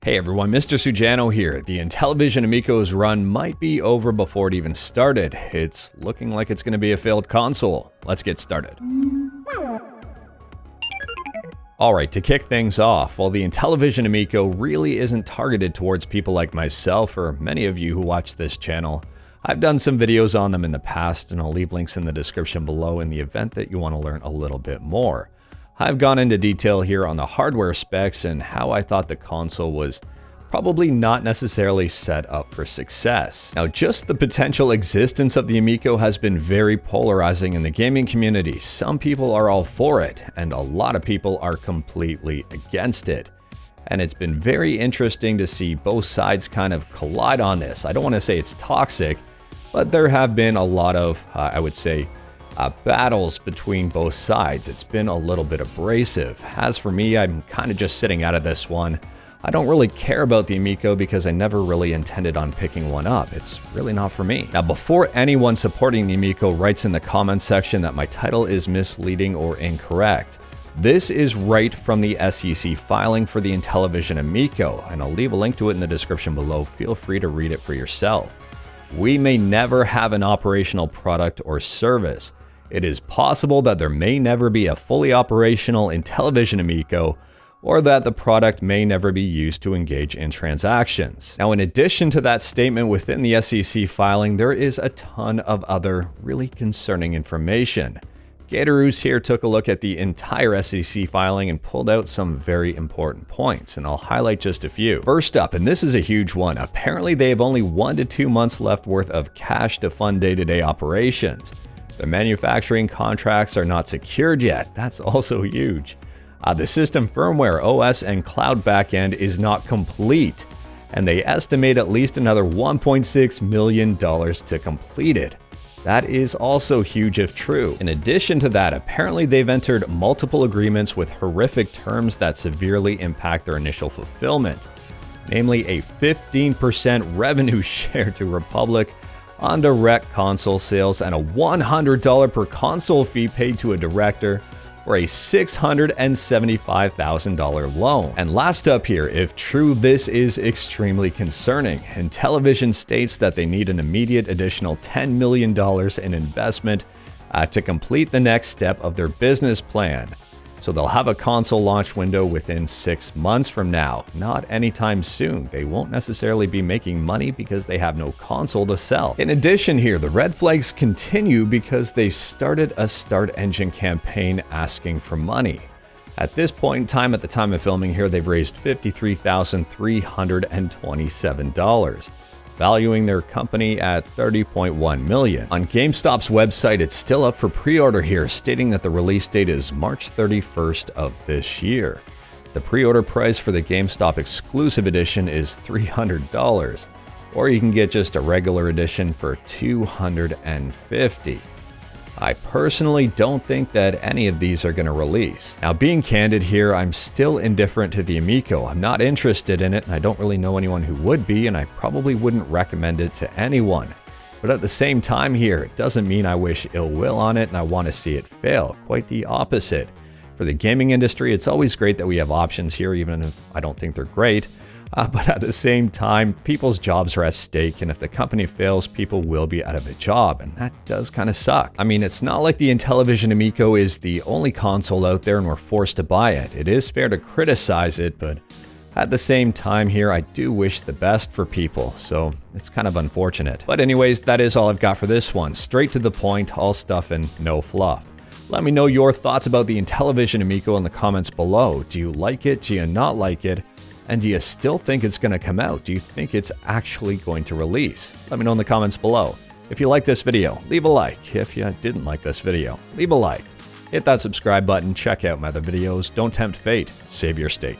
Hey everyone, Mr. Sujano here. The Intellivision Amico's run might be over before it even started. It's looking like it's going to be a failed console. Let's get started. Alright, to kick things off, while the Intellivision Amico really isn't targeted towards people like myself or many of you who watch this channel, I've done some videos on them in the past and I'll leave links in the description below in the event that you want to learn a little bit more. I've gone into detail here on the hardware specs and how I thought the console was probably not necessarily set up for success. Now, just the potential existence of the Amico has been very polarizing in the gaming community. Some people are all for it, and a lot of people are completely against it. And it's been very interesting to see both sides kind of collide on this. I don't want to say it's toxic, but there have been a lot of, I would say, battles between both sides. It's been a little bit abrasive. As for me, I'm kind of just sitting out of this one. I don't really care about the Amico because I never really intended on picking one up. It's really not for me. Now, before anyone supporting the Amico writes in the comments section that my title is misleading or incorrect, this is right from the SEC filing for the Intellivision Amico, and I'll leave a link to it in the description below. Feel free to read it for yourself. We may never have an operational product or service. It is possible that there may never be a fully operational Intellivision Amico, or that the product may never be used to engage in transactions. Now, in addition to that statement within the SEC filing, there is a ton of other really concerning information. Gatoru's here took a look at the entire SEC filing and pulled out some very important points, and I'll highlight just a few. First up, and this is a huge one, apparently they have only 1 to 2 months left worth of cash to fund day-to-day operations. Their manufacturing contracts are not secured yet. That's also huge. The system firmware, OS, and cloud backend is not complete, and they estimate at least another $1.6 million to complete it. That is also huge if true. In addition to that, apparently they've entered multiple agreements with horrific terms that severely impact their initial fulfillment, namely a 15% revenue share to Republic on direct console sales and a $100 per console fee paid to a director or a $675,000 loan. And last up here, if true, this is extremely concerning. Intellivision states that they need an immediate additional $10 million in investment to complete the next step of their business plan. So they'll have a console launch window within 6 months from now, not anytime soon. They won't necessarily be making money because they have no console to sell. In addition here, the red flags continue because they started a start engine campaign asking for money. At this point in time, at the time of filming here, they've raised $53,327. Valuing their company at $30.1 million. On GameStop's website, it's still up for pre-order here, stating that the release date is March 31st of this year. The pre-order price for the GameStop exclusive edition is $300, or you can get just a regular edition for $250. I personally don't think that any of these are going to release. Now, being candid here, I'm still indifferent to the Amico. I'm not interested in it, and I don't really know anyone who would be, and I probably wouldn't recommend it to anyone. But at the same time here, it doesn't mean I wish ill will on it and I want to see it fail. Quite the opposite. For the gaming industry, it's always great that we have options here, even if I don't think they're great. But at the same time, people's jobs are at stake, and if the company fails, people will be out of a job, and that does kind of suck. I mean, it's not like the Intellivision Amico is the only console out there and we're forced to buy it. It is fair to criticize it, but at the same time here, I do wish the best for people, so it's kind of unfortunate. But anyways, that is all I've got for this one. Straight to the point, all stuff and no fluff. Let me know your thoughts about the Intellivision Amico in the comments below. Do you like it? Do you not like it? And do you still think it's going to come out? Do you think it's actually going to release? Let me know in the comments below. If you like this video, leave a like. If you didn't like this video, leave a like. Hit that subscribe button, check out my other videos. Don't tempt fate, save your state.